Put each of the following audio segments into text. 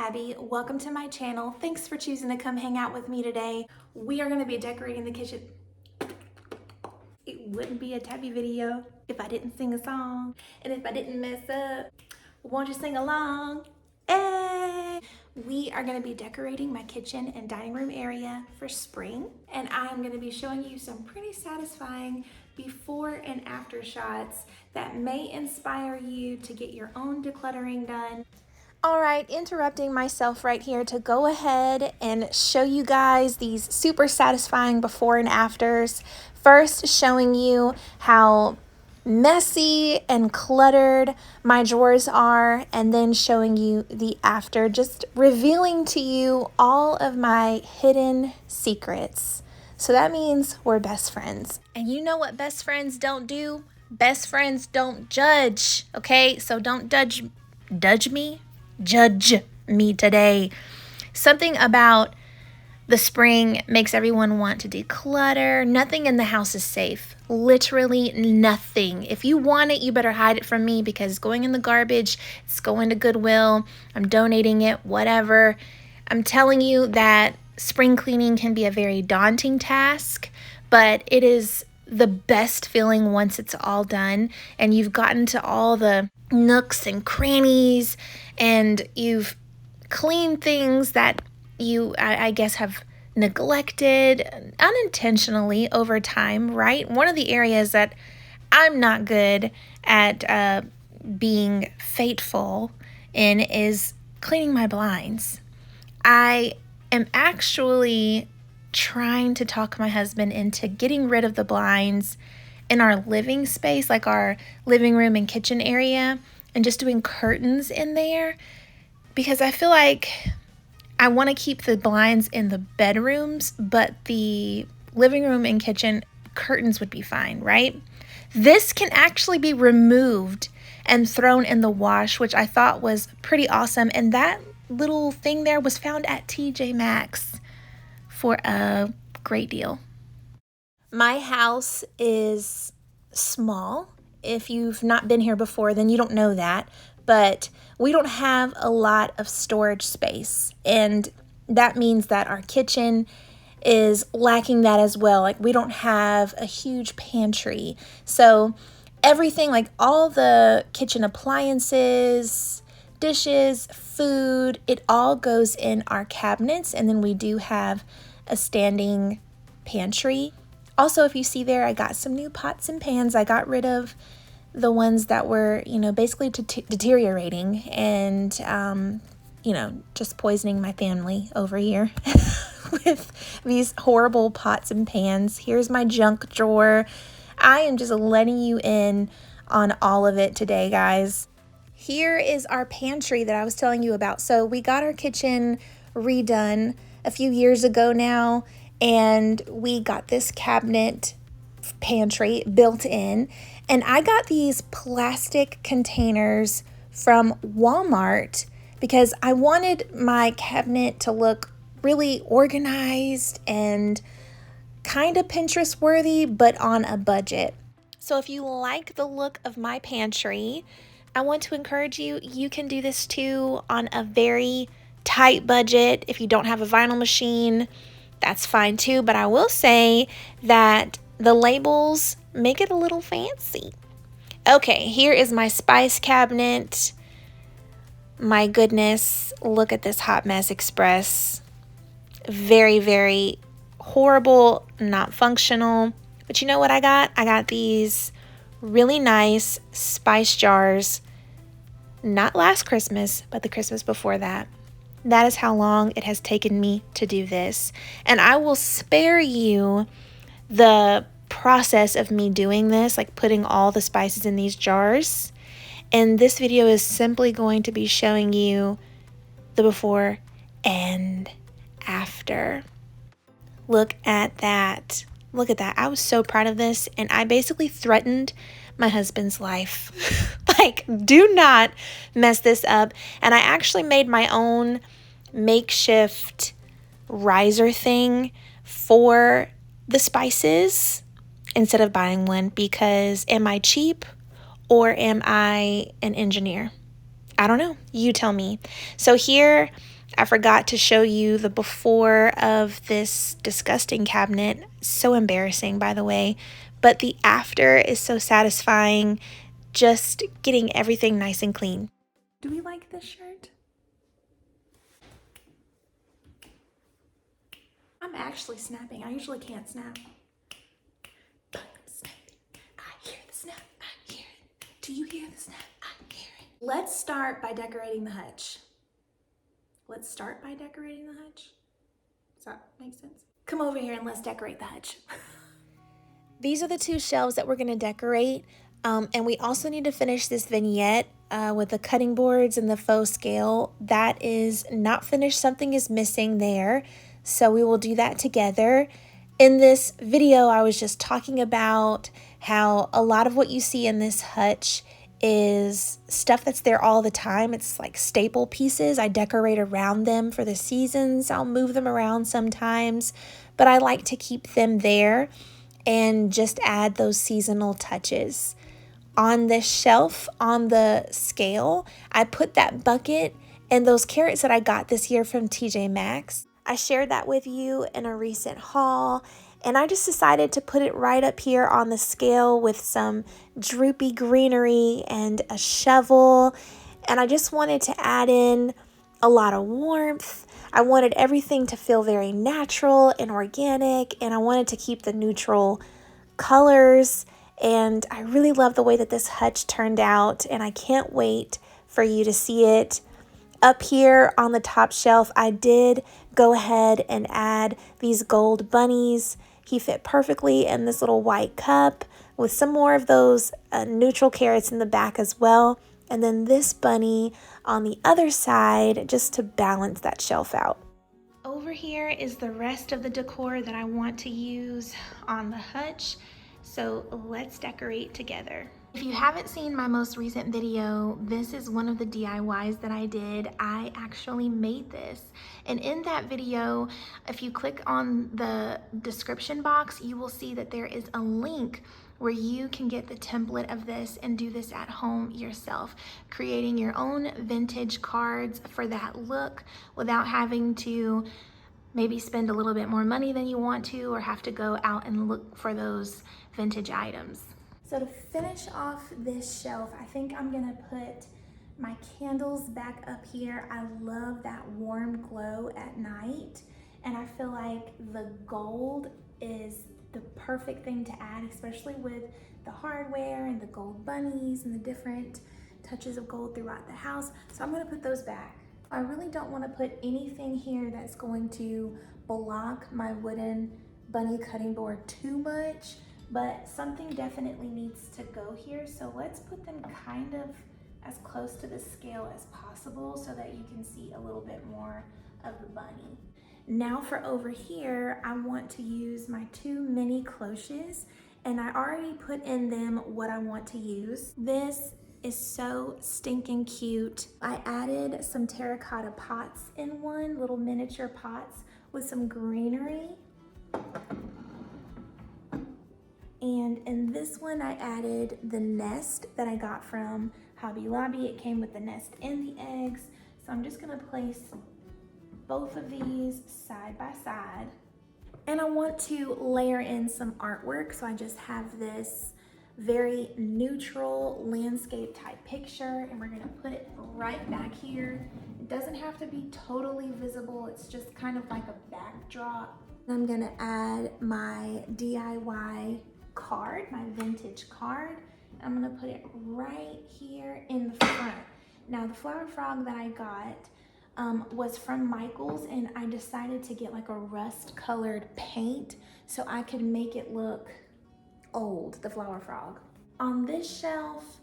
Tabby. Welcome to my channel. Thanks for choosing to come hang out with me today. We are going to be decorating the kitchen. It wouldn't be a Tabby video if I didn't sing a song and if I didn't mess up. Won't you sing along? Hey! We are going to be decorating my kitchen and dining room area for spring, and I'm going to be showing you some pretty satisfying before and after shots that may inspire you to get your own decluttering done. All right, interrupting myself right here to go ahead and show you guys these super satisfying before and afters. First, showing you how messy and cluttered my drawers are, and then showing you the after, just revealing to you all of my hidden secrets. So that means we're best friends. And you know what best friends don't do? Best friends don't judge, okay? So don't judge me today. Something about the spring makes everyone want to declutter. Nothing in the house is safe. Literally nothing. If you want it, you better hide it from me, because it's going in the garbage. It's going to Goodwill. I'm donating it, whatever. I'm telling you that spring cleaning can be a very daunting task, but it is the best feeling once it's all done and you've gotten to all the nooks and crannies and you've cleaned things that you, I guess, have neglected unintentionally over time, right? One of the areas that I'm not good at being faithful in is cleaning my blinds. I am actually trying to talk my husband into getting rid of the blinds in our living space, like our living room and kitchen area, and just doing curtains in there, because I feel like I want to keep the blinds in the bedrooms, but the living room and kitchen curtains would be fine, right? This can actually be removed and thrown in the wash, which I thought was pretty awesome. And that little thing there was found at TJ Maxx for a great deal. My house is small. If you've not been here before, then you don't know that. But we don't have a lot of storage space. And that means that our kitchen is lacking that as well. Like, we don't have a huge pantry. So everything, like all the kitchen appliances, dishes, food, it all goes in our cabinets. And then we do have a standing pantry. Also, if you see there, I got some new pots and pans. I got rid of the ones that were, basically deteriorating and, just poisoning my family over here with these horrible pots and pans. Here's my junk drawer. I am just letting you in on all of it today, guys. Here is our pantry that I was telling you about. So we got our kitchen redone a few years ago now, and we got this cabinet pantry built in, and I got these plastic containers from Walmart because I wanted my cabinet to look really organized and kind of Pinterest worthy, but on a budget. So if you like the look of my pantry, I want to encourage you, you can do this too on a very tight budget. If you don't have a vinyl machine, that's fine too, but I will say that the labels make it a little fancy. Okay, here is my spice cabinet. My goodness, look at this Hot Mess Express. Very, very horrible, not functional. But you know what I got? I got these really nice spice jars, not last Christmas, but the Christmas before that. That is how long it has taken me to do this. And I will spare you the process of me doing this, like putting all the spices in these jars. And this video is simply going to be showing you the before and after. Look at that. Look at that. I was so proud of this, and I basically threatened my husband's life. Like, do not mess this up. And I actually made my own makeshift riser thing for the spices instead of buying one, because am I cheap or am I an engineer? I don't know. You tell me. So here I forgot to show you the before of this disgusting cabinet. So embarrassing, by the way. But the after is so satisfying, just getting everything nice and clean. Do we like this shirt? I'm actually snapping. I usually can't snap. But I'm snapping. I hear the snap. I hear it. Do you hear the snap? I hear it. Let's start by decorating the hutch. Let's start by decorating the hutch. Does that make sense? Come over here and let's decorate the hutch. These are the two shelves that we're going to decorate. And we also need to finish this vignette with the cutting boards and the faux scale. That is not finished. Something is missing there. So we will do that together. In this video, I was just talking about how a lot of what you see in this hutch is stuff that's there all the time. It's like staple pieces. I decorate around them for the seasons. I'll move them around sometimes, but I like to keep them there and just add those seasonal touches. On this shelf, on the scale, I put that bucket and those carrots that I got this year from TJ Maxx. I shared that with you in a recent haul, and I just decided to put it right up here on the scale with some droopy greenery and a shovel. And I just wanted to add in a lot of warmth. I wanted everything to feel very natural and organic, and I wanted to keep the neutral colors. And I really love the way that this hutch turned out, and I can't wait for you to see it. Up here on the top shelf, I did go ahead and add these gold bunnies. He fit perfectly in this little white cup with some more of those neutral carrots in the back as well. And then this bunny on the other side just to balance that shelf out. Over here is the rest of the decor that I want to use on the hutch. So let's decorate together. If you haven't seen my most recent video, this is one of the DIYs that I did. I actually made this. And in that video, if you click on the description box, you will see that there is a link where you can get the template of this and do this at home yourself, creating your own vintage cards for that look without having to maybe spend a little bit more money than you want to or have to go out and look for those vintage items. So to finish off this shelf, I think I'm gonna put my candles back up here. I love that warm glow at night, and I feel like the gold is the perfect thing to add, especially with the hardware and the gold bunnies and the different touches of gold throughout the house. So I'm gonna put those back. I really don't want to put anything here that's going to block my wooden bunny cutting board too much, but something definitely needs to go here. So let's put them kind of as close to the scale as possible so that you can see a little bit more of the bunny. Now for over here, I want to use my two mini cloches, and I already put in them what I want to use. This is so stinking cute. I added some terracotta pots in one, little miniature pots with some greenery. And in this one, I added the nest that I got from Hobby Lobby. It came with the nest and the eggs. So I'm just gonna place both of these side by side. And I want to layer in some artwork. So I just have this very neutral landscape type picture, and we're gonna put it right back here. It doesn't have to be totally visible. It's just kind of like a backdrop. I'm gonna add my DIY card, my vintage card. I'm gonna put it right here in the front. Now the flower frog that I got was from Michael's, and I decided to get like a rust colored paint so I could make it look old, the flower frog. On this shelf,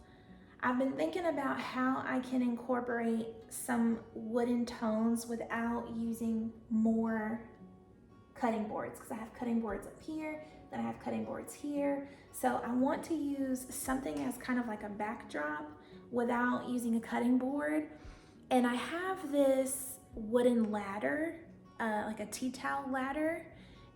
I've been thinking about how I can incorporate some wooden tones without using more cutting boards, because I have cutting boards up here, then I have cutting boards here. So I want to use something as kind of like a backdrop without using a cutting board. And I have this wooden ladder, like a tea towel ladder,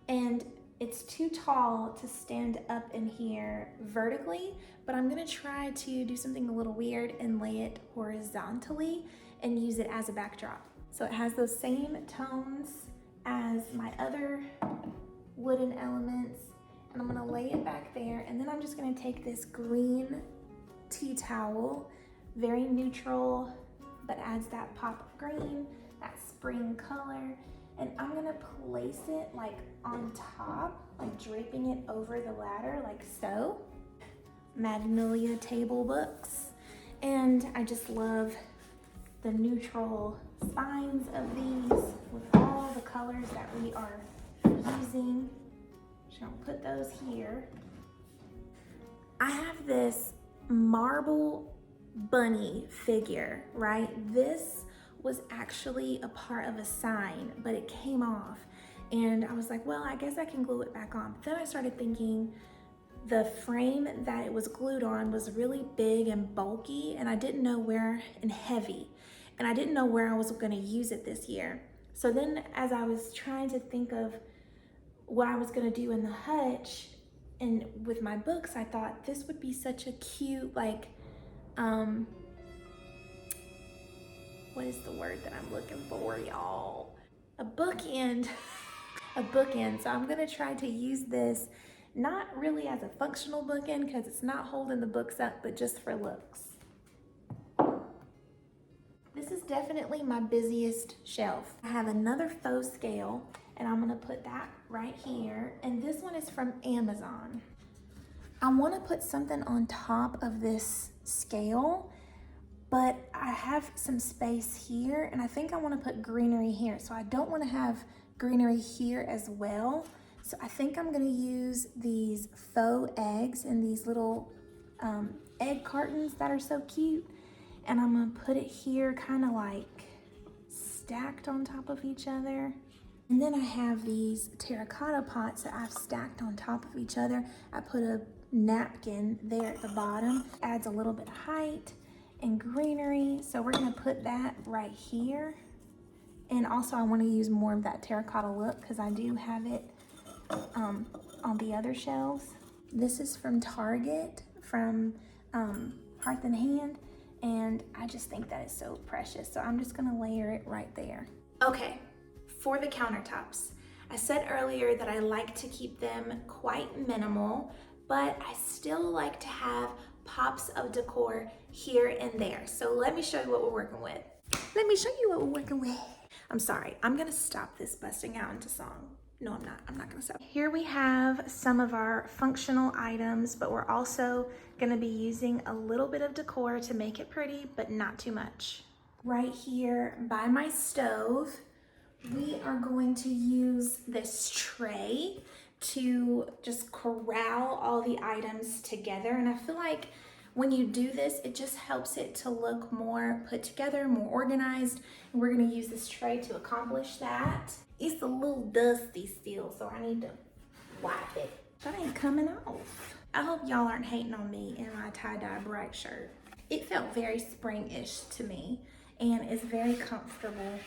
and it's too tall to stand up in here vertically, but I'm gonna try to do something a little weird and lay it horizontally and use it as a backdrop. So it has those same tones as my other wooden elements. And I'm gonna lay it back there. And then I'm just gonna take this green tea towel, very neutral, but adds that pop of green, that spring color. And I'm gonna place it like on top, like draping it over the ladder like so. Magnolia table books. And I just love the neutral spines of these with all the colors that we are using. Just gonna put those here. I have this marble bunny figure, right? This was actually a part of a sign, but it came off. And I was like, well, I guess I can glue it back on. But then I started thinking the frame that it was glued on was really big and bulky, and I didn't know where, and heavy. And I didn't know where I was gonna use it this year. So then as I was trying to think of what I was gonna do in the hutch and with my books, I thought this would be such a cute, like, what is the word that I'm looking for, y'all? A bookend, a bookend. So I'm gonna try to use this, not really as a functional bookend because it's not holding the books up, but just for looks. This is definitely my busiest shelf. I have another faux scale and I'm gonna put that right here. And this one is from Amazon. I wanna put something on top of this scale, but I have some space here and I think I wanna put greenery here. So I don't wanna have greenery here as well. So I think I'm gonna use these faux eggs in these little egg cartons that are so cute. And I'm gonna put it here kind of like stacked on top of each other. And then I have these terracotta pots that I've stacked on top of each other. I put a napkin there at the bottom, adds a little bit of height and greenery. So we're gonna put that right here. And also I wanna use more of that terracotta look because I do have it on the other shelves. This is from Target, from Hearth and Hand. And I just think that is so precious. So I'm just gonna layer it right there. Okay, for the countertops. I said earlier that I like to keep them quite minimal, but I still like to have pops of decor here and there. So let me show you what we're working with. Let me show you what we're working with. I'm sorry, I'm gonna stop this busting out into song. No, I'm not gonna stop. Here we have some of our functional items, but we're also gonna be using a little bit of decor to make it pretty, but not too much. Right here by my stove, we are going to use this tray to just corral all the items together. And I feel like when you do this, it just helps it to look more put together, more organized. And we're gonna use this tray to accomplish that. It's a little dusty still, so I need to wipe it. That ain't coming off. I hope y'all aren't hating on me in my tie-dye bright shirt. It felt very spring-ish to me and is very comfortable.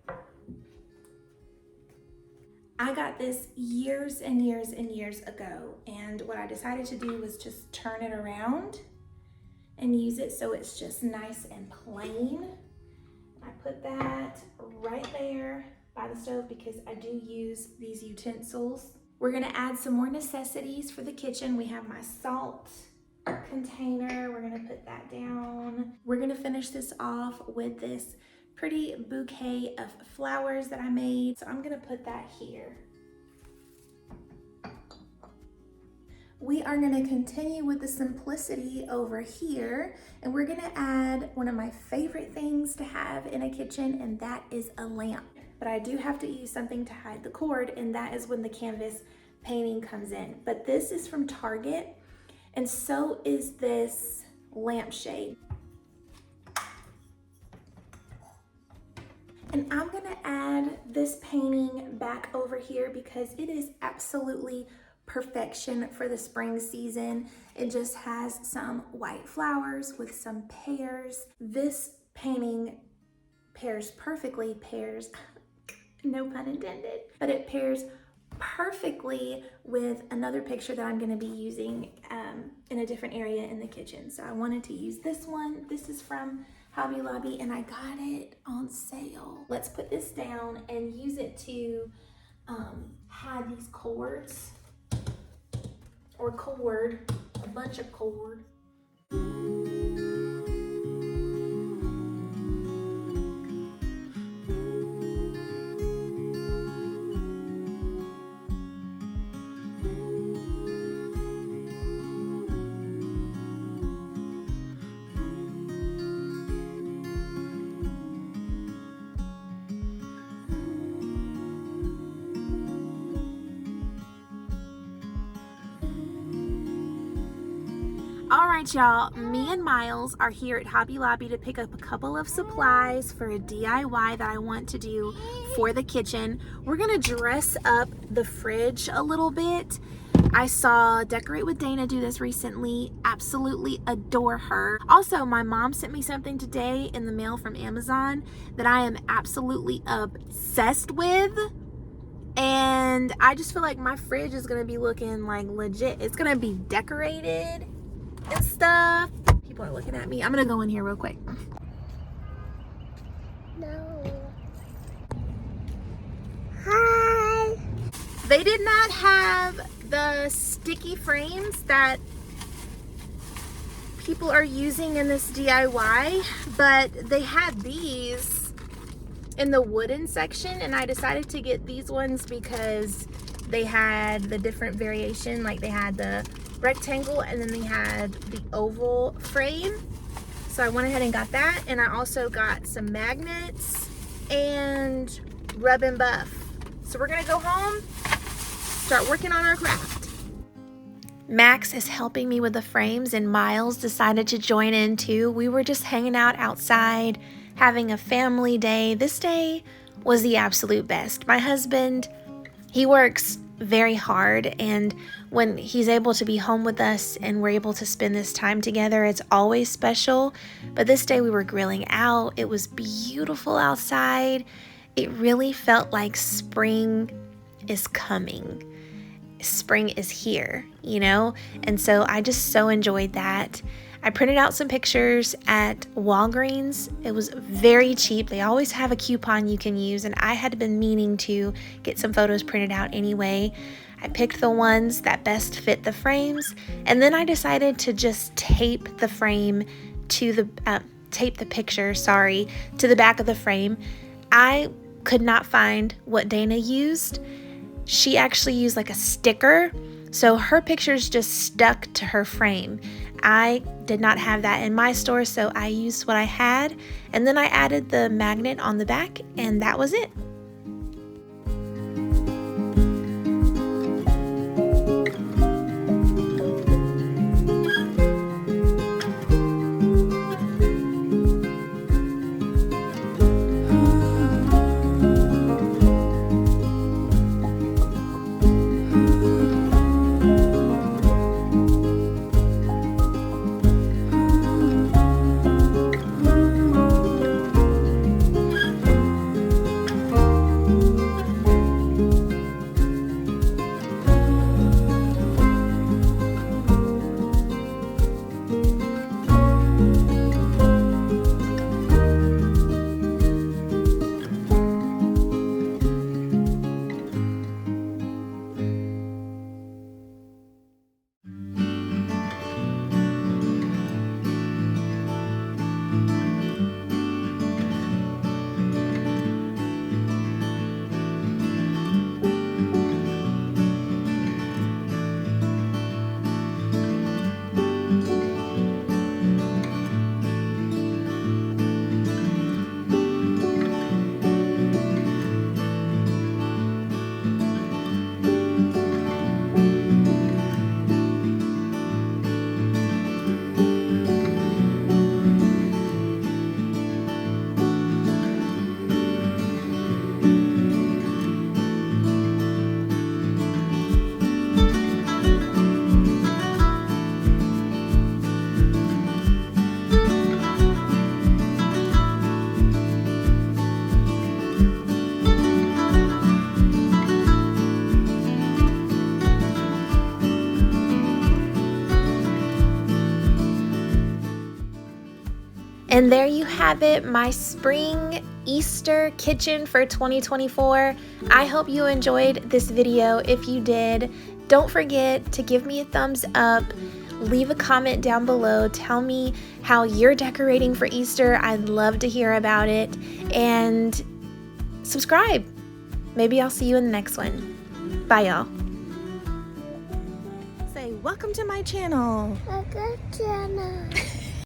Okay. I got this years and years and years ago, and what I decided to do was just turn it around and use it so it's just nice and plain. I put that right there by the stove because I do use these utensils. We're gonna add some more necessities for the kitchen. We have my salt container. We're gonna put that down. We're gonna finish this off with this pretty bouquet of flowers that I made. So I'm gonna put that here. We are gonna continue with the simplicity over here, and we're gonna add one of my favorite things to have in a kitchen, and that is a lamp. But I do have to use something to hide the cord, and that is when the canvas painting comes in. But this is from Target, and so is this lampshade. And I'm gonna add this painting back over here because it is absolutely perfection for the spring season. It just has some white flowers with some pears. This painting pairs perfectly, no pun intended, but it pairs perfectly with another picture that I'm gonna be using in a different area in the kitchen. So I wanted to use this one. This is from Hobby Lobby and I got it on sale. Let's put this down and use it to hide these cords, or cord, a bunch of cord. All right, y'all, me and Miles are here at Hobby Lobby to pick up a couple of supplies for a DIY that I want to do for the kitchen. We're gonna dress up the fridge a little bit. I saw Decorate with Dana do this recently. Absolutely adore her. Also, my mom sent me something today in the mail from Amazon that I am absolutely obsessed with. And I just feel like my fridge is gonna be looking like legit. It's gonna be decorated and stuff. People are looking at me. I'm gonna go in here real quick. No. Hi. They did not have the sticky frames that people are using in this DIY, but they had these in the wooden section, and I decided to get these ones because they had the different variation. Like they had the rectangle and then they had the oval frame, so I went ahead and got that. And I also got some magnets and rub and buff. So we're gonna go home, start working on our craft. Max is helping me with the frames and Miles decided to join in too. We were just hanging out outside, having a family day. This day was the absolute best. My husband, he works very hard, and when he's able to be home with us and we're able to spend this time together, it's always special. But this day we were grilling out. It was beautiful outside. It really felt like spring is coming. Spring is here, you know? And so I just so enjoyed that. I printed out some pictures at Walgreens. It was very cheap. They always have a coupon you can use, and I had been meaning to get some photos printed out anyway. I picked the ones that best fit the frames, and then I decided to just tape the frame to the tape the picture, to the back of the frame. I could not find what Dana used. She actually used like a sticker, so her pictures just stuck to her frame. I did not have that in my store, so I used what I had, and then I added the magnet on the back, and that was it. And there you have it, my spring Easter kitchen for 2024. I hope you enjoyed this video. If you did, don't forget to give me a thumbs up. Leave a comment down below. Tell me how you're decorating for Easter. I'd love to hear about it. And subscribe. Maybe I'll see you in the next one. Bye, y'all. Say, welcome to my channel. A good channel.